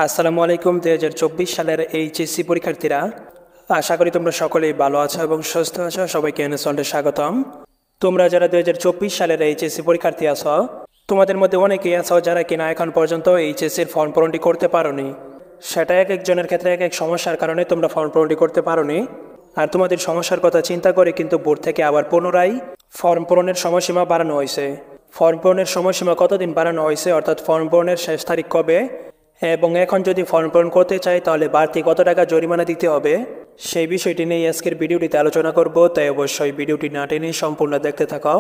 আসসালামু আলাইকুম 2024 সালের এইচএসসি পরীক্ষার্থীরা, আশা করি তোমরা সকলেই ভালো আছো এবং সুস্থ আছো। সবাইকে এনএসওয়ার্ল্ডে স্বাগতম। তোমরা যারা 2024 সালের এইচএসসি পরীক্ষার্থী আছো, তোমাদের মধ্যে অনেকেই আছো যারা কিনা এখন পর্যন্ত এইচএসসির ফর্ম পূরণটি করতে পারোনি। সেটা এক একজনের ক্ষেত্রে এক এক সমস্যার কারণে তোমরা ফর্ম পূরণটি করতে পারোনি। আর তোমাদের সমস্যার কথা চিন্তা করে কিন্তু বোর্ড থেকে আবার পুনরায় ফর্ম পূরণের সময়সীমা বাড়ানো হয়েছে। ফর্ম পূরণের সময়সীমা কতদিন বাড়ানো হয়েছে, অর্থাৎ ফর্ম পূরণের শেষ তারিখ কবে, এবং এখন যদি ফর্ম পূরণ করতে চাই তাহলে বাড়তি কত টাকা জরিমানা দিতে হবে, সেই বিষয়টি নিয়ে আজকের ভিডিওটিতে আলোচনা করব। তাই অবশ্যই ভিডিওটি না টেনে সম্পূর্ণ দেখতে থাকো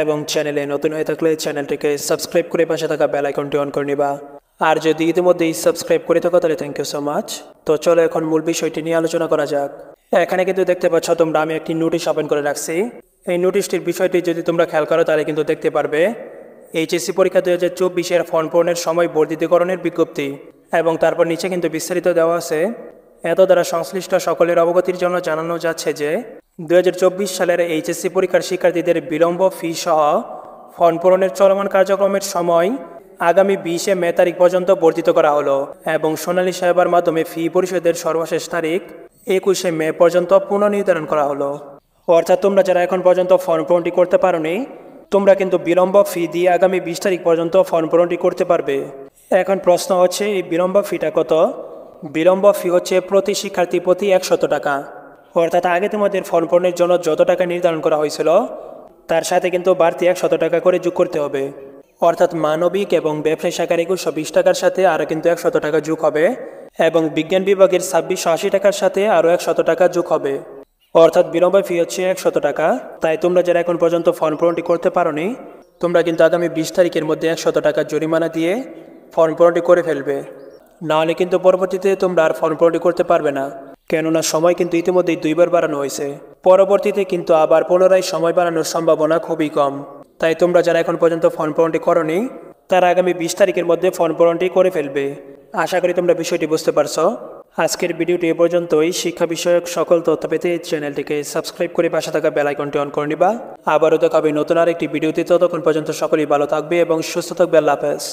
এবং চ্যানেলে নতুন হয়ে থাকলে চ্যানেলটিকে সাবস্ক্রাইব করে পাশে থাকা বেল আইকনটি অন করে নিবা। আর যদি ইতিমধ্যেই সাবস্ক্রাইব করে থাকো তাহলে থ্যাংক ইউ সো মাচ। তো চলো এখন মূল বিষয়টি নিয়ে আলোচনা করা যাক। এখানে কিন্তু দেখতে পাচ্ছ তোমরা, আমি একটি নোটিশ ওপেন করে রাখছি। এই নোটিশটির বিষয়টি যদি তোমরা খেয়াল করো তাহলে কিন্তু দেখতে পারবে এইচএসসি পরীক্ষা 2024-এর ফর্ম পূরণের সময় বর্ধিতকরণের বিজ্ঞপ্তি, এবং তারপর নিচে কিন্তু বিস্তারিত দেওয়া আছে। এত দ্বারা সংশ্লিষ্ট সকলের অবগতির জন্য জানানো যাচ্ছে যে 2024 সালের এইচএসসি পরীক্ষার শিক্ষার্থীদের বিলম্ব ফি সহ ফর্ম পূরণের চলমান কার্যক্রমের সময় আগামী 20 মে তারিখ পর্যন্ত বর্ধিত করা হলো, এবং সোনালী সেবার মাধ্যমে ফি পরিশোধের সর্বশেষ তারিখ 21 মে পর্যন্ত পুনর্নির্ধারণ করা হলো। অর্থাৎ তোমরা যারা এখন পর্যন্ত ফর্ম পূরণটি করতে পারোনি, তোমরা কিন্তু বিলম্ব ফি দিয়ে আগামী 20 তারিখ পর্যন্ত ফর্ম পূরণটি করতে পারবে। এখন প্রশ্ন হচ্ছে, এই বিলম্ব ফিটা কত? বিলম্ব ফি হচ্ছে প্রতি শিক্ষার্থী প্রতি 100 টাকা। অর্থাৎ আগে তোমাদের ফর্ম পূরণের জন্য যত টাকা নির্ধারণ করা হয়েছিল তার সাথে কিন্তু বাড়তি 100 টাকা করে যোগ করতে হবে। অর্থাৎ মানবিক এবং ব্যবসায়ী শাখার 2120 টাকার সাথে আরও কিন্তু 100 টাকা যোগ হবে, এবং বিজ্ঞান বিভাগের 2680 টাকার সাথে আরও 100 টাকা যোগ হবে। অর্থাৎ বিলম্ব ফি হচ্ছে 100 টাকা। তাই তোমরা যারা এখন পর্যন্ত ফর্ম পূরণটি করতে পারোনি, তোমরা কিন্তু আগামী 20 তারিখের মধ্যে 100 টাকা জরিমানা দিয়ে ফর্ম পূরণটি করে ফেলবে। নাহলে কিন্তু পরবর্তীতে তোমরা আর ফর্ম পূরণটি করতে পারবে না, কেননা সময় কিন্তু ইতিমধ্যেই 2বার বাড়ানো হয়েছে। পরবর্তীতে কিন্তু আবার পুনরায় সময় বাড়ানোর সম্ভাবনা খুবই কম। তাই তোমরা যারা এখন পর্যন্ত ফর্ম পূরণটি করোনি, তারা আগামী 20 তারিখের মধ্যে ফর্ম পূরণটি করে ফেলবে। আশা করি তোমরা বিষয়টি বুঝতে পারছো। আজকের ভিডিওটি এ পর্যন্তই। শিক্ষা বিষয়ক সকল তথ্য পেতে চ্যানেলটিকে সাবস্ক্রাইব করে পাশে থাকা বেল আইকনটি অন করে নিবা। আবারও দেখা হবে নতুন আরেকটি ভিডিওতে। ততক্ষণ পর্যন্ত সকলেই ভালো থাকবে এবং সুস্থ থাকবে। আল্লাহ হাফেজ।